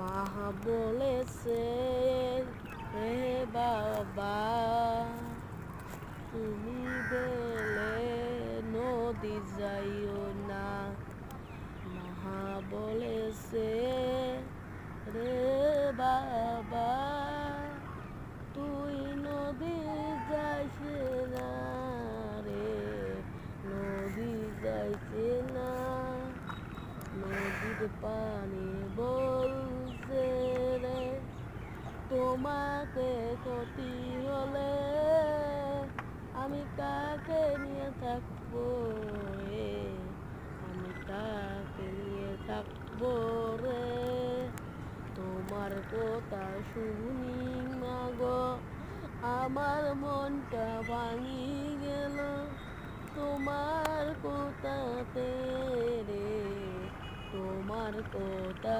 মা বলেছে রে বাবা, তুমি বেলে নদী যাইও না। মা বলেছে রে বাবা, তুই নদী যাইছে না রে, নদী যাইছে না। নদীর পানি বলছে রে, তোমাকে ক্ষতি হলে আমি কাকে নিয়ে থাকবো রে, আমি কাকে নিয়ে থাকবো রে। তোমার কথা শুনি মাগো, আমার মনটা ভাঙি গেল তোমার কথাতে রে, তোমার কথা